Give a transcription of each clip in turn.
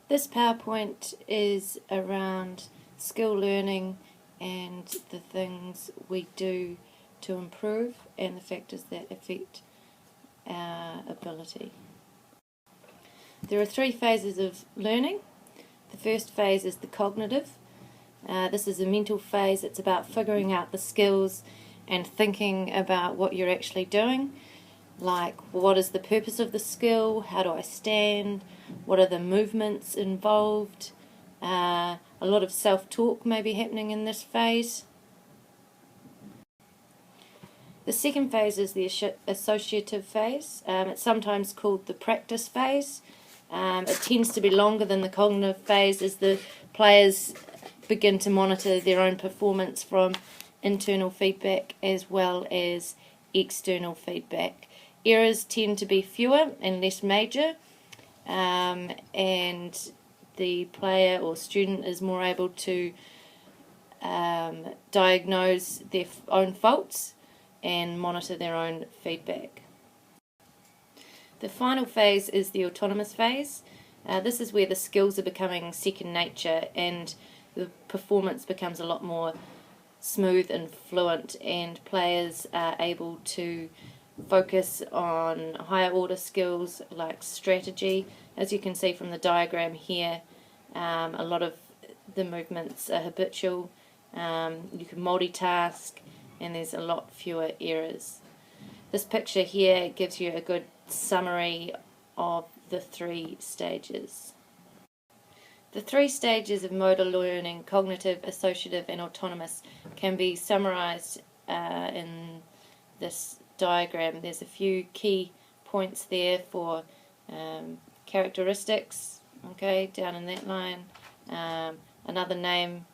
This PowerPoint is around skill learning and the things we do to improve and the factors that affect our ability. There are 3 phases of learning. The first phase is the cognitive. This is a mental phase. It's about figuring out the skills and thinking about what you're actually doing. Like, what is the purpose of the skill? How do I stand? What are the movements involved? A lot of self-talk may be happening in this phase. The second phase is the associative phase. It's sometimes called the practice phase. It tends to be longer than the cognitive phase as the players begin to monitor their own performance from internal feedback as well as external feedback. Errors tend to be fewer and less major, and the player or student is more able to diagnose their own faults and monitor their own feedback. The final phase is the autonomous phase. This is where the skills are becoming second nature and the performance becomes a lot more smooth and fluent, and players are able to focus on higher order skills like strategy. As you can see from the diagram here, a lot of the movements are habitual. You can multitask and there's a lot fewer errors. This picture here gives you a good summary of the 3 stages. The 3 stages of motor learning, cognitive, associative and autonomous, can be summarized in this diagram. There's a few key points there for characteristics, okay, down in that line, another name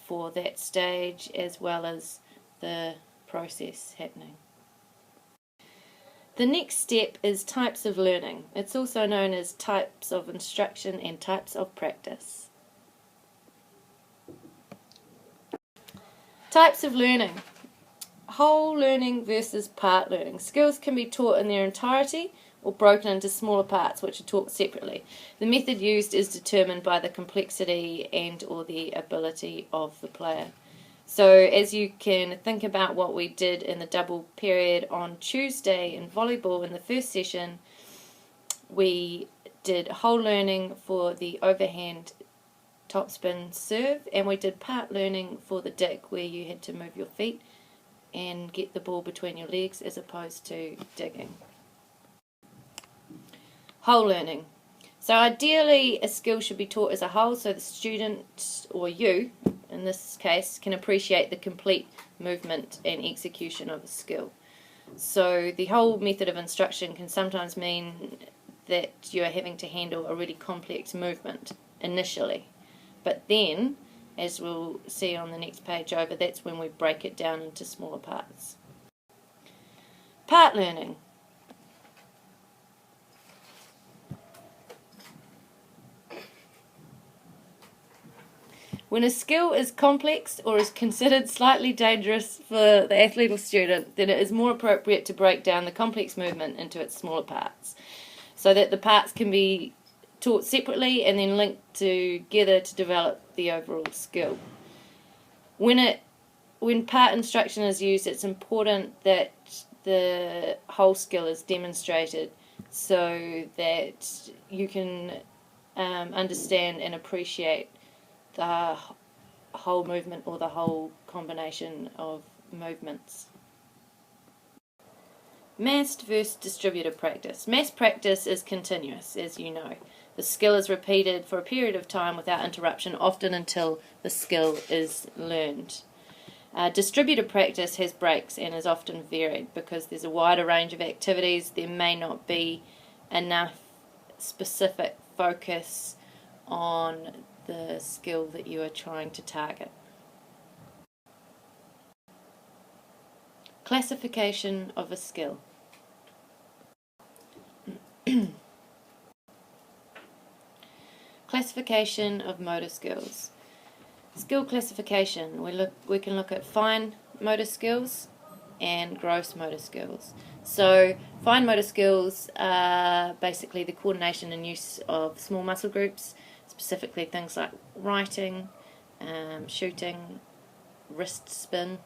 for that stage as well as the process happening. The next step is types of learning. It's also known as types of instruction and types of practice. Types of learning. Whole learning versus part learning. Skills can be taught in their entirety or broken into smaller parts which are taught separately. The method used is determined by the complexity and or the ability of the player. So as you can think about what we did in the double period on Tuesday in volleyball in the first session, we did whole learning for the overhand topspin serve, and we did part learning for the dick where you had to move your feet and get the ball between your legs as opposed to digging. Whole learning. So ideally a skill should be taught as a whole so the student, or you in this case, can appreciate the complete movement and execution of a skill. So the whole method of instruction can sometimes mean that you are having to handle a really complex movement initially, but then, as we'll see on the next page over, that's when we break it down into smaller parts. Part learning. When a skill is complex or is considered slightly dangerous for the athlete or student, then it is more appropriate to break down the complex movement into its smaller parts, so that the parts can be taught separately and then linked together to develop the overall skill. When part instruction is used, it's important that the whole skill is demonstrated so that you can understand and appreciate the whole movement or the whole combination of movements. Massed versus distributed practice. Mass practice is continuous, as you know. The skill is repeated for a period of time without interruption, often until the skill is learned. Distributed practice has breaks and is often varied because there's a wider range of activities. There may not be enough specific focus on the skill that you are trying to target. Classification of a skill. Classification of motor skills. Skill classification. We can look at fine motor skills and gross motor skills. So fine motor skills are basically the coordination and use of small muscle groups, specifically things like writing, shooting, wrist spin.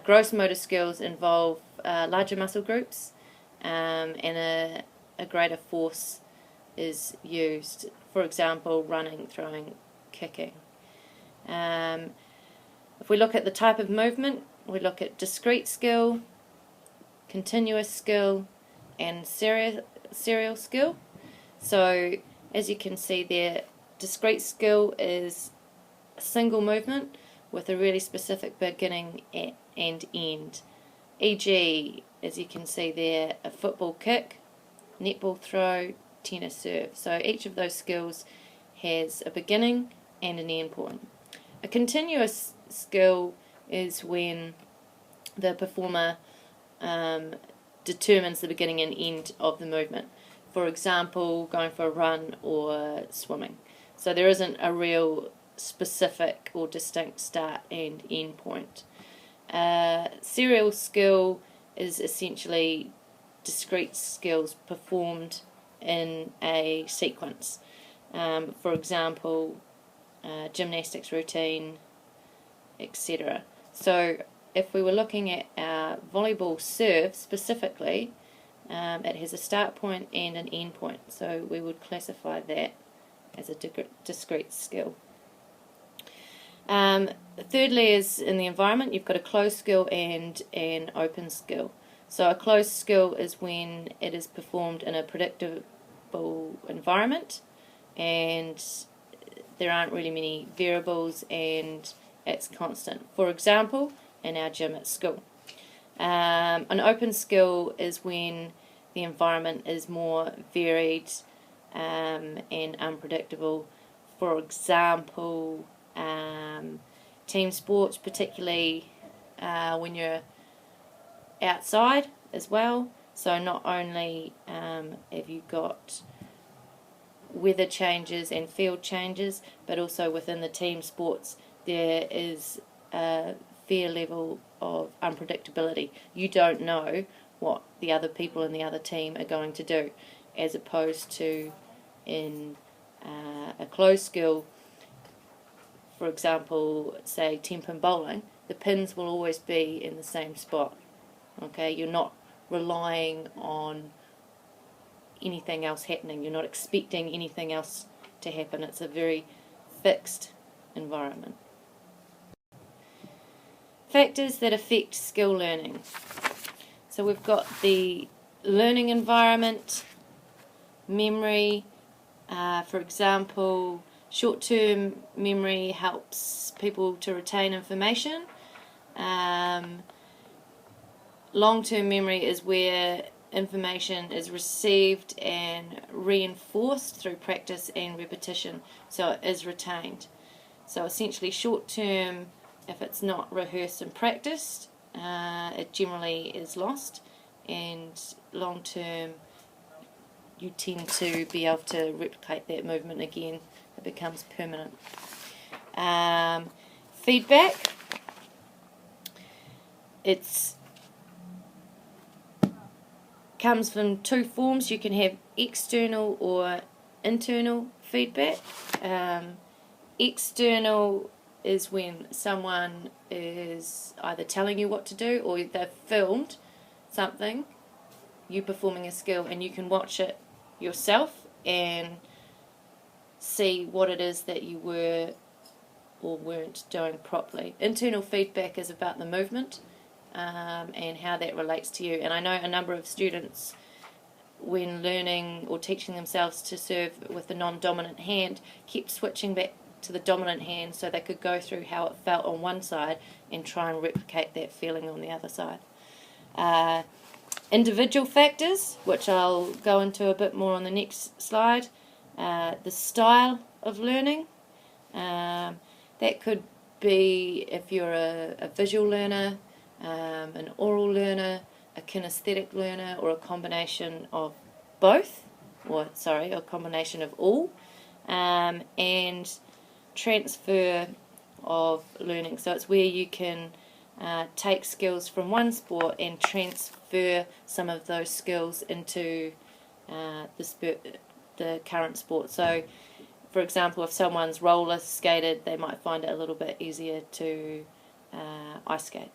Gross motor skills involve larger muscle groups, and a greater force is used. For example, running, throwing, kicking. If we look at the type of movement, we look at discrete skill, continuous skill, and serial skill. So as you can see there, discrete skill is a single movement with a really specific beginning and end. E.g., as you can see there, a football kick, netball throw, tennis serve. So each of those skills has a beginning and an end point. A continuous skill is when the performer determines the beginning and end of the movement. For example, going for a run or swimming. So there isn't a real specific or distinct start and end point. Serial skill is essentially discrete skills performed in a sequence. For example, gymnastics routine, etc. So if we were looking at our volleyball serve specifically, it has a start point and an end point. So we would classify that as a discrete skill. Thirdly is in the environment, you've got a closed skill and an open skill. So a closed skill is when it is performed in a predictable environment and there aren't really many variables and it's constant. For example, in our gym at school. An open skill is when the environment is more varied and unpredictable. For example, team sports, particularly when you're outside as well. So not only have you got weather changes and field changes, but also within the team sports there is a fair level of unpredictability. You don't know what the other people in the other team are going to do, as opposed to in a closed skill. For example, say 10-pin bowling, the pins will always be in the same spot. Okay, you're not relying on anything else happening. You're not expecting anything else to happen. It's a very fixed environment. Factors that affect skill learning. So we've got the learning environment, memory. For example, short-term memory helps people to retain information. Long-term memory is where information is received and reinforced through practice and repetition, so it is retained. So essentially short-term, if it's not rehearsed and practiced, it generally is lost, and long-term you tend to be able to replicate that movement again. It becomes permanent. Feedback. It's comes from two forms. You can have external or internal feedback. External is when someone is either telling you what to do or they've filmed something, you performing a skill, and you can watch it yourself and see what it is that you were or weren't doing properly. Internal feedback is about the movement and how that relates to you. And I know a number of students, when learning or teaching themselves to serve with the non-dominant hand, kept switching back to the dominant hand so they could go through how it felt on one side and try and replicate that feeling on the other side. Individual factors, which I'll go into a bit more on the next slide. The style of learning. That could be if you're a visual learner, an oral learner, a kinesthetic learner, or a combination of both, or sorry, a combination of all, and transfer of learning. So it's where you can take skills from one sport and transfer transfer some of those skills into the current sport. So, for example, if someone's roller skated, they might find it a little bit easier to ice skate.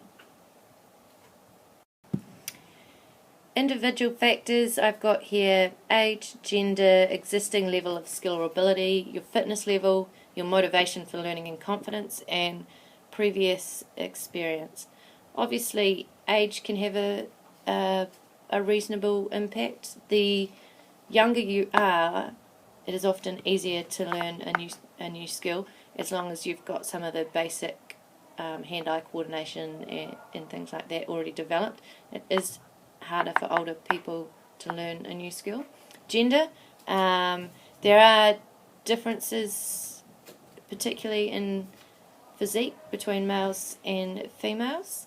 Individual factors I've got here: age, gender, existing level of skill or ability, your fitness level, your motivation for learning and confidence, and previous experience. Obviously, age can have a reasonable impact. The younger you are, it is often easier to learn a new skill, as long as you've got some of the basic hand-eye coordination and things like that already developed. It is harder for older people to learn a new skill. Gender, there are differences, particularly in physique, between males and females.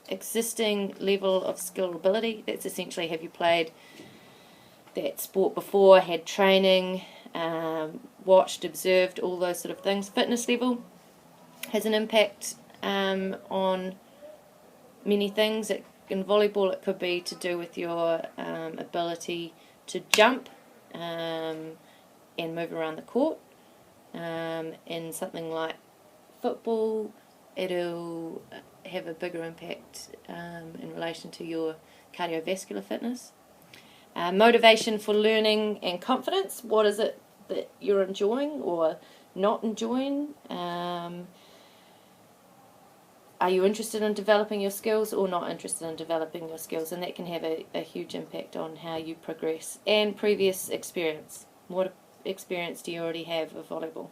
Existing level of skill or ability, that's essentially, have you played that sport before, had training, watched, observed, all those sort of things. Fitness level has an impact on many things. In volleyball, it could be to do with your ability to jump and move around the court. In something like football, it'll have a bigger impact in relation to your cardiovascular fitness. Motivation for learning and confidence. What is it that you're enjoying or not enjoying? Are you interested in developing your skills or not interested in developing your skills? And that can have a huge impact on how you progress. And previous experience. What experience do you already have of volleyball?